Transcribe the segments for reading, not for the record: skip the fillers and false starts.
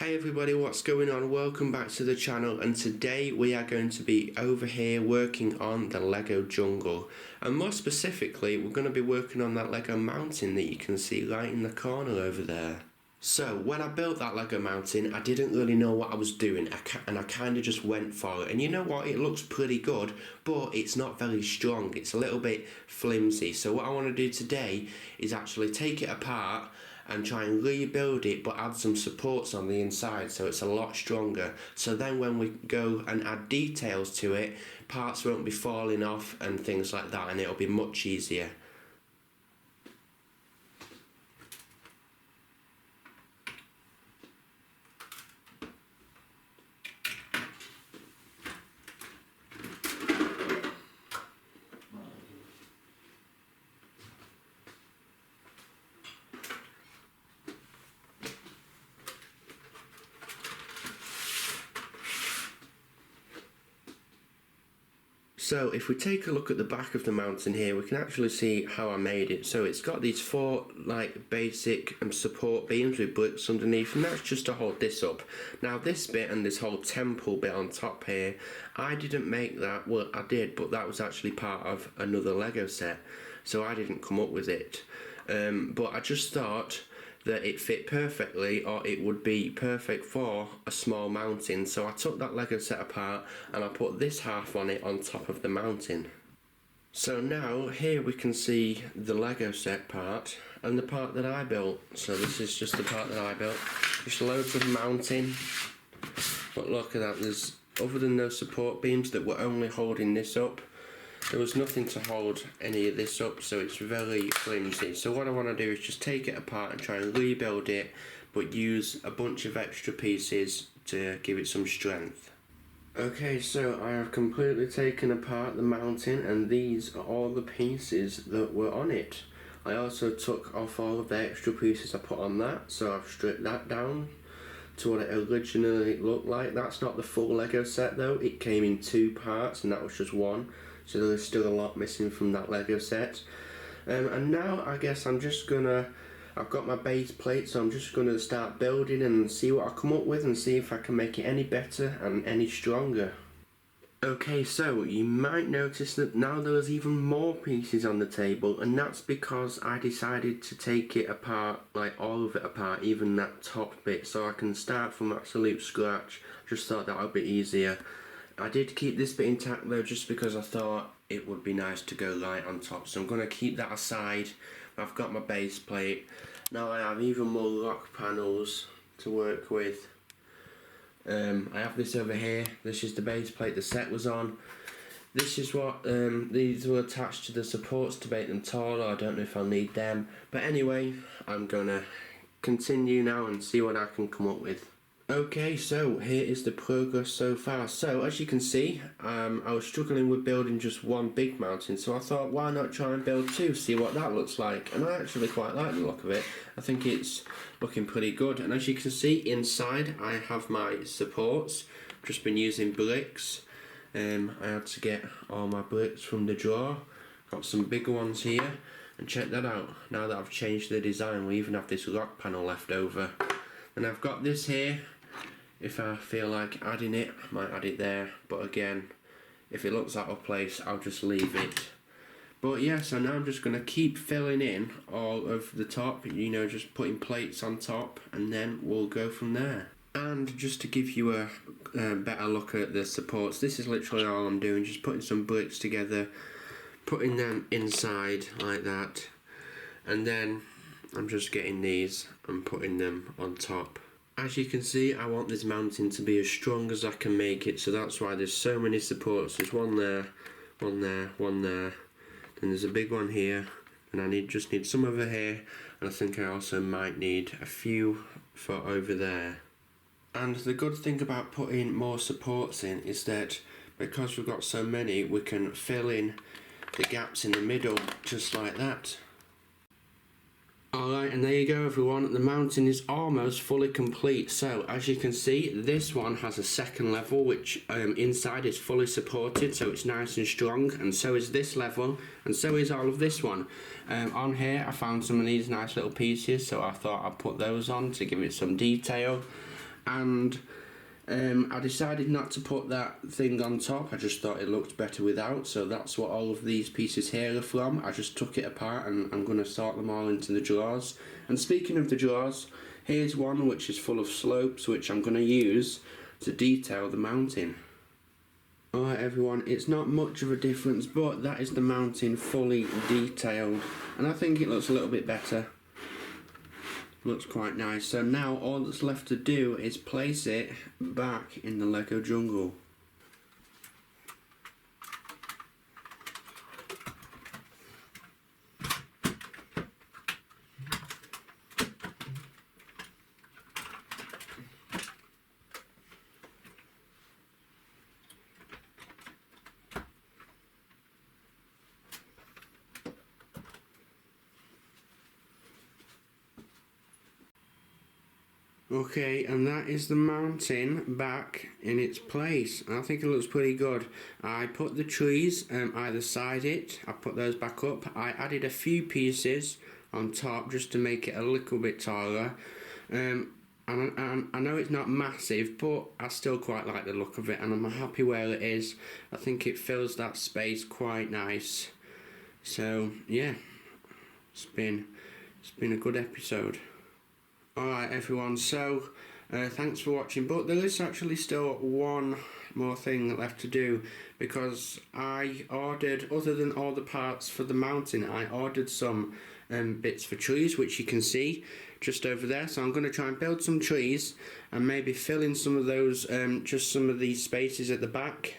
Hey everybody, what's going on? Welcome back to the channel, and today we are going to be over here working on the Lego jungle, and more specifically we're going to be working on that Lego mountain that you can see right in the corner over there. So when I built that Lego mountain, I didn't really know what I was doing, and I kind of just went for it. And you know what, it looks pretty good, but it's not very strong. It's a little bit flimsy. So what I want to do today is actually take it apart and try and rebuild it, but add some supports on the inside so it's a lot stronger. So then when we go and add details to it, parts won't be falling off and things like that, and it'll be much easier. So if we take a look at the back of the mountain here, we can actually see how I made it. So it's got these four basic support beams with bricks underneath, and that's just to hold this up. Now this bit and this whole temple bit on top here, I didn't make that. Well, I did, but that was actually part of another Lego set, so I didn't come up with it. But I just thought that it fit perfectly, or it would be perfect for a small mountain. So I took that Lego set apart and I put this half on it on top of the mountain. So now here we can see the Lego set part and the part that I built. So this is just the part that I built. Just loads of mountain. But look at that, there's, other than those support beams that were only holding this up, there was nothing to hold any of this up, so it's very flimsy. So what I want to do is just take it apart and try and rebuild it, but use a bunch of extra pieces to give it some strength. Okay, so I have completely taken apart the mountain, and these are all the pieces that were on it. I also took off all of the extra pieces I put on that, so I've stripped that down to what it originally looked like. That's not the full Lego set though, it came in two parts and that was just one. So there's still a lot missing from that Lego set. And now I guess I've got my base plate, so I'm just gonna start building and see what I come up with and see if I can make it any better and any stronger. Okay, so you might notice that now there's even more pieces on the table, and that's because I decided to take it apart, like all of it apart, even that top bit, so I can start from absolute scratch. Just thought that would be easier. I did keep this bit intact though, just because I thought it would be nice to go right on top, so I'm going to keep that aside. I've got my base plate. Now I have even more rock panels to work with. I have this over here. This is the base plate the set was on. This is what these were attached to the supports to make them taller. I don't know if I'll need them, but anyway, I'm gonna continue now and see what I can come up with. Okay, so here is the progress so far. So as you can see, I was struggling with building just one big mountain, so I thought, why not try and build two, see what that looks like. And I actually quite like the look of it. I think it's looking pretty good. And as you can see inside, I have my supports. Just been using bricks. I had to get all my bricks from the drawer. Got some bigger ones here, and check that out. Now that I've changed the design, we even have this rock panel left over. And I've got this here. If I feel like adding it, I might add it there, but again, if it looks out of place, I'll just leave it. But yeah, so now I'm just going to keep filling in all of the top, you know, just putting plates on top, and then we'll go from there. And just to give you a better look at the supports, this is literally all I'm doing, just putting some bricks together, putting them inside like that, and then I'm just getting these and putting them on top. As you can see, I want this mountain to be as strong as I can make it, so that's why there's so many supports. There's one there, one there, one there, and there's a big one here, and I just need some over here, and I think I also might need a few for over there. And the good thing about putting more supports in is that because we've got so many, we can fill in the gaps in the middle just like that. Alright, and there you go everyone, the mountain is almost fully complete. So as you can see, this one has a second level which inside is fully supported, so it's nice and strong, and so is this level, and so is all of this one. On here I found some of these nice little pieces, so I thought I'd put those on to give it some detail. and I decided not to put that thing on top. I just thought it looked better without, so that's what all of these pieces here are from. I just took it apart and I'm going to sort them all into the drawers. And speaking of the drawers, here's one which is full of slopes, which I'm going to use to detail the mountain. Alright everyone, it's not much of a difference, but that is the mountain fully detailed, and I think it looks a little bit better. Looks quite nice. So now all that's left to do is place it back in the Lego jungle. Okay, and that is the mountain back in its place. I think it looks pretty good. I put the trees either side it, I put those back up. I added a few pieces on top just to make it a little bit taller. And I know it's not massive, but I still quite like the look of it, and I'm happy where it is. I think it fills that space quite nice. So yeah, it's been a good episode. Alright everyone, so thanks for watching, but there is actually still one more thing left to do, because I ordered, other than all the parts for the mountain, I ordered some bits for trees, which you can see just over there. So I'm going to try and build some trees and maybe fill in some of those, just some of these spaces at the back,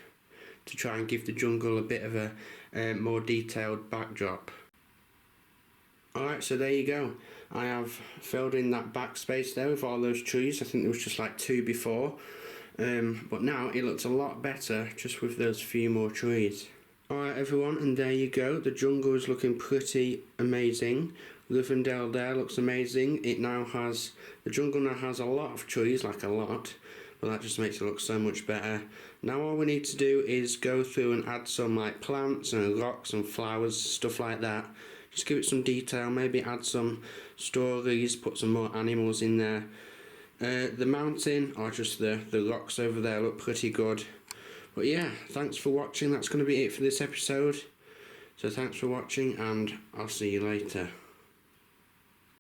to try and give the jungle a bit of a more detailed backdrop. Alright, so there you go. I have filled in that back space there with all those trees. I think there was just like 2 before. But now it looks a lot better just with those few more trees. Alright everyone, and there you go. The jungle is looking pretty amazing. Rivendell there looks amazing. The jungle now has a lot of trees, like a lot. But that just makes it look so much better. Now all we need to do is go through and add some like plants and rocks and flowers, stuff like that. Just give it some detail, maybe add some stories, put some more animals in there. The mountain, or just the rocks over there, look pretty good. But yeah, thanks for watching. That's going to be it for this episode. So thanks for watching, and I'll see you later.